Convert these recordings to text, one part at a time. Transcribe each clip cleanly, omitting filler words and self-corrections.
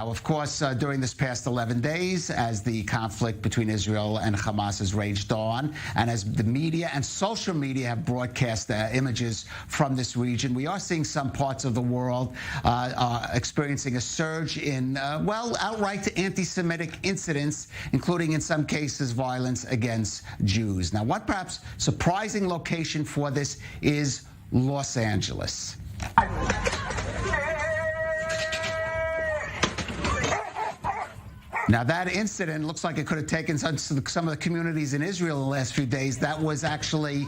Now, of course, during this past 11 days, as the conflict between Israel and Hamas has raged on, and as the media and social media have broadcast images from this region, we are seeing some parts of the world experiencing a surge in, outright anti-Semitic incidents, including, in some cases, violence against Jews. Now, one perhaps surprising location for this is Los Angeles. Now, that incident looks like it could have taken some of the communities in Israel in the last few days. That was actually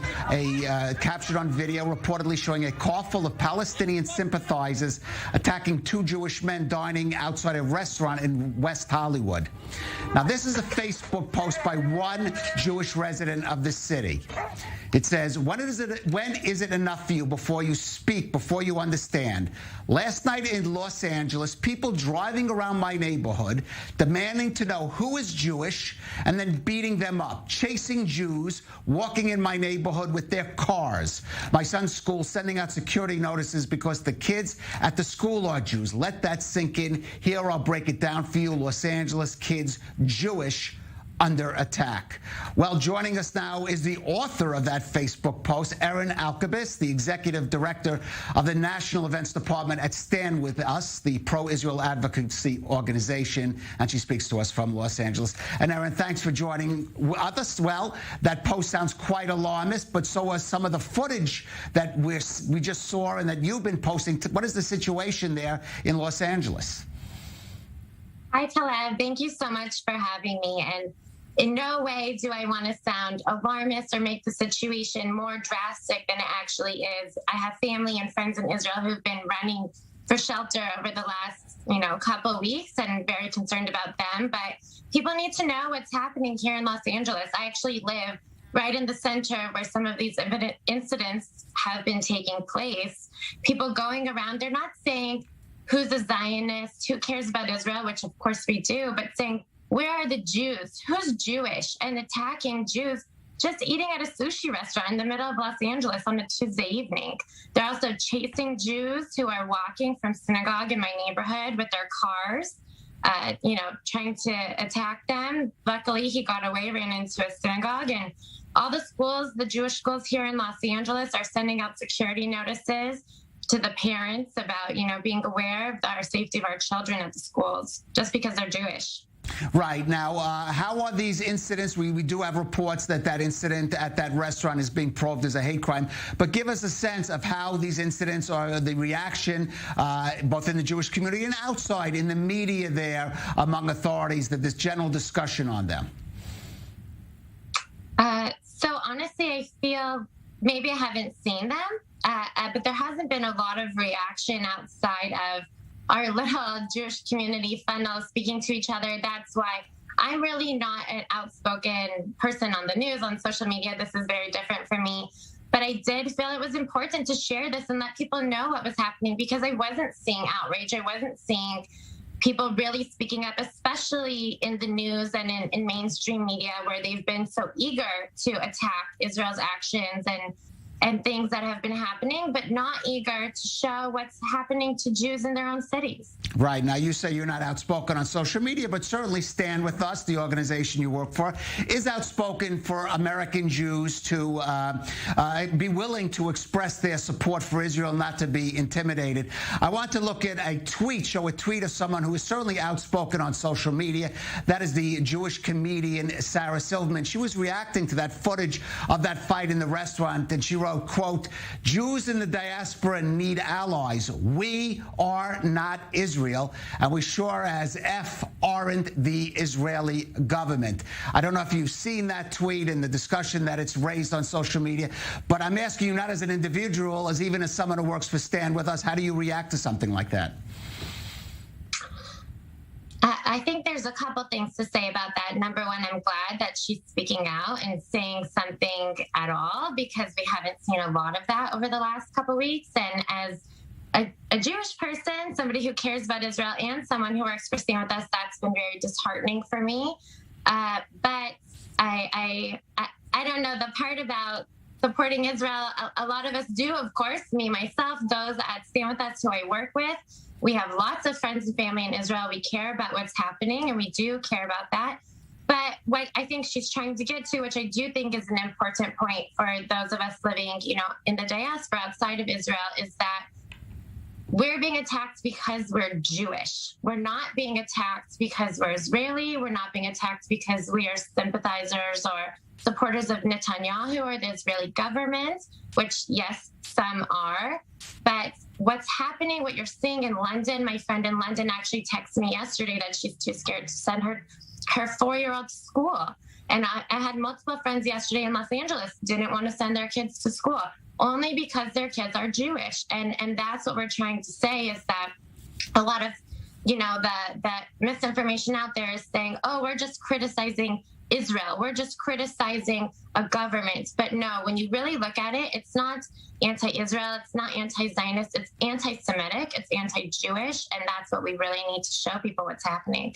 captured on video, reportedly showing a car full of Palestinian sympathizers attacking two Jewish men dining outside a restaurant in West Hollywood. Now, this is a Facebook post by one Jewish resident of the city. It says, when is it enough for you before you speak, before you understand? Last night in Los Angeles, people driving around my neighborhood demanding to know who is Jewish and then beating them up, chasing Jews, walking in my neighborhood with their cars. My son's school sending out security notices because the kids at the school are Jews. Let that sink in. Here, I'll break it down for you. Los Angeles kids, Jewish, under attack. Well, joining us now is the author of that Facebook post, Erin Alkabis, the executive director of the National Events Department at Stand With Us, the pro-Israel advocacy organization, and she speaks to us from Los Angeles. And Erin, thanks for joining us. Well, that post sounds quite alarmist, but so was some of the footage that we just saw and that you've been posting. What is the situation there in Los Angeles? Hi, Calev. Thank you so much for having me. And in no way do I want to sound alarmist or make the situation more drastic than it actually is. I have family and friends in Israel who've been running for shelter over the last, couple weeks, and very concerned about them. But people need to know what's happening here in Los Angeles. I actually live right in the center where some of these incidents have been taking place. People going around, they're not saying who's a Zionist, who cares about Israel, which of course we do, but saying, where are the Jews? Who's Jewish? And attacking Jews just eating at a sushi restaurant in the middle of Los Angeles on a Tuesday evening. They're also chasing Jews who are walking from synagogue in my neighborhood with their cars, trying to attack them. Luckily, he got away, ran into a synagogue, and all the schools, the Jewish schools here in Los Angeles, are sending out security notices to the parents about, being aware of our safety of our children at the schools just because they're Jewish. Right. Now, how are these incidents? We do have reports that incident at that restaurant is being proved as a hate crime. But give us a sense of how these incidents are, the reaction, both in the Jewish community and outside in the media there among authorities, that this general discussion on them. So honestly, I feel maybe I haven't seen them, but there hasn't been a lot of reaction outside of our little Jewish community funnel speaking to each other. That's why I'm really not an outspoken person on the news, on social media. This is very different for me. But I did feel it was important to share this and let people know what was happening, because I wasn't seeing outrage. I wasn't seeing people really speaking up, especially in the news and in mainstream media, where they've been so eager to attack Israel's actions and things that have been happening, but not eager to show what's happening to Jews in their own cities. Right. Now, you say you're not outspoken on social media, but certainly Stand With Us, the organization you work for, is outspoken for American Jews to be willing to express their support for Israel, not to be intimidated. I want to look at a tweet of someone who is certainly outspoken on social media. That is the Jewish comedian Sarah Silverman. She was reacting to that footage of that fight in the restaurant, and she wrote, quote, "Jews in the diaspora need allies. We are not Israel, and we sure as F aren't the Israeli government." I don't know if you've seen that tweet and the discussion that it's raised on social media, but I'm asking you, not as an individual, as even as someone who works for Stand With Us, how do you react to something like that? I think there's a couple things to say about that. Number one, I'm glad that she's speaking out and saying something at all, because we haven't seen a lot of that over the last couple weeks. And as a Jewish person, somebody who cares about Israel, and someone who works for Stand With Us, that's been very disheartening for me. But I don't know, the part about supporting Israel, a lot of us do, of course, me, myself, those at Stand With Us who I work with. We have lots of friends and family in Israel. We care about what's happening, and we do care about that. But what I think she's trying to get to, which I do think is an important point for those of us living, in the diaspora outside of Israel, is that we're being attacked because we're Jewish. We're not being attacked because we're Israeli. We're not being attacked because we are sympathizers or supporters of Netanyahu or the Israeli government, which, yes, some are. But what's happening, what you're seeing in London, my friend in London actually texted me yesterday that she's too scared to send her 4-year-old to school. And I had multiple friends yesterday in Los Angeles didn't want to send their kids to school only because their kids are Jewish. And that's what we're trying to say, is that a lot of, that misinformation out there is saying, oh, we're just criticizing Israel. We're just criticizing a government. But no, when you really look at it, it's not anti-Israel. It's not anti-Zionist. It's anti-Semitic. It's anti-Jewish. And that's what we really need to show people what's happening.